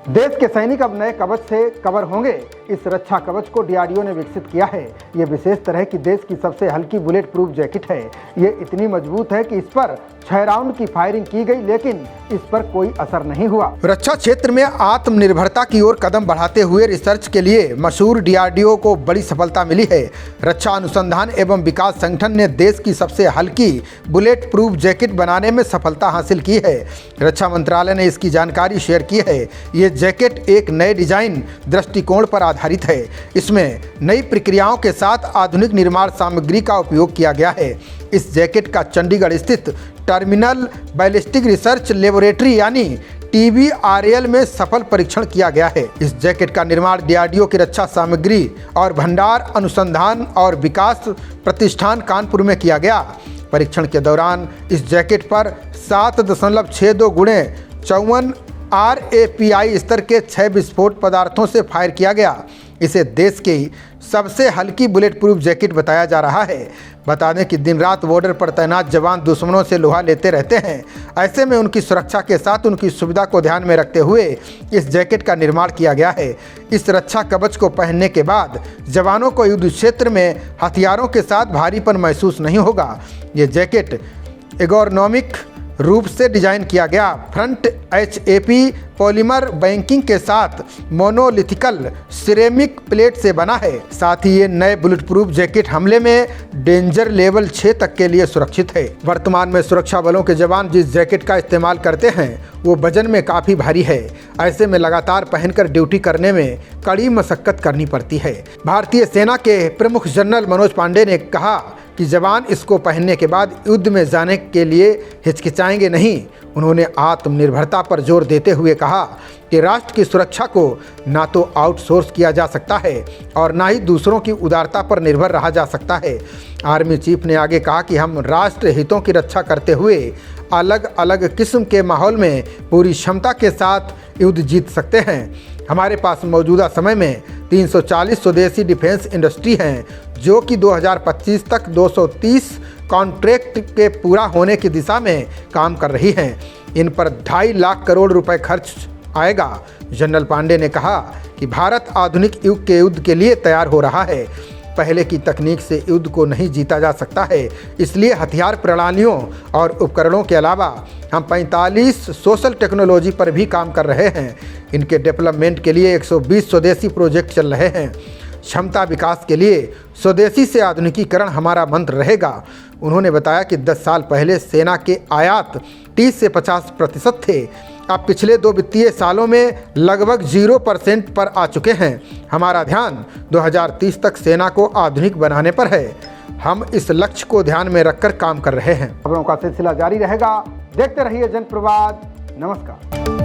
देश के सैनिक अब नए कवच से कवर होंगे। इस रक्षा कवच को डीआरडीओ ने विकसित किया है। ये विशेष तरह की देश की सबसे हल्की बुलेट प्रूफ जैकेट है। ये इतनी मजबूत है कि इस पर 6 राउंड की फायरिंग की गई, लेकिन इस पर कोई असर नहीं हुआ। रक्षा क्षेत्र में आत्मनिर्भरता की ओर कदम बढ़ाते हुए रिसर्च के लिए मशहूर डीआरडीओ को बड़ी सफलता मिली है। रक्षा अनुसंधान एवं विकास संगठन ने देश की सबसे हल्की बुलेट प्रूफ जैकेट बनाने में सफलता हासिल की है। रक्षा मंत्रालय ने इसकी जानकारी शेयर की है। ये जैकेट एक नए डिजाइन दृष्टिकोण पर आधारित है। इसमें नई प्रक्रियाओं के साथ आधुनिक निर्माण सामग्री का उपयोग किया गया है। इस जैकेट का चंडीगढ़ स्थित टर्मिनल बैलिस्टिक रिसर्च लेबोरेटरी यानी TBRL में सफल परीक्षण किया गया है। इस जैकेट का निर्माण डीआरडीओ की रक्षा सामग्री और भंडार अनुसंधान और विकास प्रतिष्ठान कानपुर में किया गया। परीक्षण के दौरान इस जैकेट पर 7.62 गुणे 54 RAPI स्तर के 6 विस्फोट पदार्थों से फायर किया गया। इसे देश की सबसे हल्की बुलेट प्रूफ जैकेट बताया जा रहा है। बता दें कि दिन रात बॉर्डर पर तैनात जवान दुश्मनों से लोहा लेते रहते हैं। ऐसे में उनकी सुरक्षा के साथ उनकी सुविधा को ध्यान में रखते हुए इस जैकेट का निर्माण किया गया है। इस रक्षा कवच को पहनने के बाद जवानों को युद्ध क्षेत्र में हथियारों के साथ भारीपन महसूस नहीं होगा। ये जैकेट एर्गोनॉमिक रूप से डिजाइन किया गया। फ्रंट HAP पॉलीमर बैंकिंग के साथ मोनोलिथिकल सिरेमिक प्लेट से बना है। साथ ही ये नए बुलेट प्रूफ जैकेट हमले में डेंजर लेवल 6 तक के लिए सुरक्षित है। वर्तमान में सुरक्षा बलों के जवान जिस जैकेट का इस्तेमाल करते हैं वो वजन में काफ़ी भारी है। ऐसे में लगातार पहनकर ड्यूटी करने में कड़ी मशक्कत करनी पड़ती है। भारतीय सेना के प्रमुख जनरल मनोज पांडे ने कहा कि जवान इसको पहनने के बाद युद्ध में जाने के लिए हिचकिचाएंगे नहीं। उन्होंने आत्मनिर्भरता पर जोर देते हुए कहा कि राष्ट्र की सुरक्षा को ना तो आउटसोर्स किया जा सकता है और ना ही दूसरों की उदारता पर निर्भर रहा जा सकता है। आर्मी चीफ ने आगे कहा कि हम राष्ट्र हितों की रक्षा करते हुए अलग अलग किस्म के माहौल में पूरी क्षमता के साथ युद्ध जीत सकते हैं। हमारे पास मौजूदा समय में 340 स्वदेशी डिफेंस इंडस्ट्री हैं, जो कि 2025 तक 230 कॉन्ट्रैक्ट के पूरा होने की दिशा में काम कर रही हैं। इन पर 2.5 लाख करोड़ रुपए खर्च आएगा। जनरल पांडे ने कहा कि भारत आधुनिक युग के युद्ध के लिए तैयार हो रहा है। पहले की तकनीक से युद्ध को नहीं जीता जा सकता है, इसलिए हथियार प्रणालियों और उपकरणों के अलावा हम 45 सोशल टेक्नोलॉजी पर भी काम कर रहे हैं। इनके डेवलपमेंट के लिए 120 स्वदेशी प्रोजेक्ट चल रहे हैं। क्षमता विकास के लिए स्वदेशी से आधुनिकीकरण हमारा मंत्र रहेगा। उन्होंने बताया कि 10 साल पहले सेना के आयात 30 से 50% थे। अब पिछले 2 वित्तीय सालों में लगभग 0% पर आ चुके हैं। हमारा ध्यान 2030 तक सेना को आधुनिक बनाने पर है। हम इस लक्ष्य को ध्यान में रखकर काम कर रहे हैं। खबरों का सिलसिला जारी रहेगा। देखते रहिए जनप्रवाद। नमस्कार।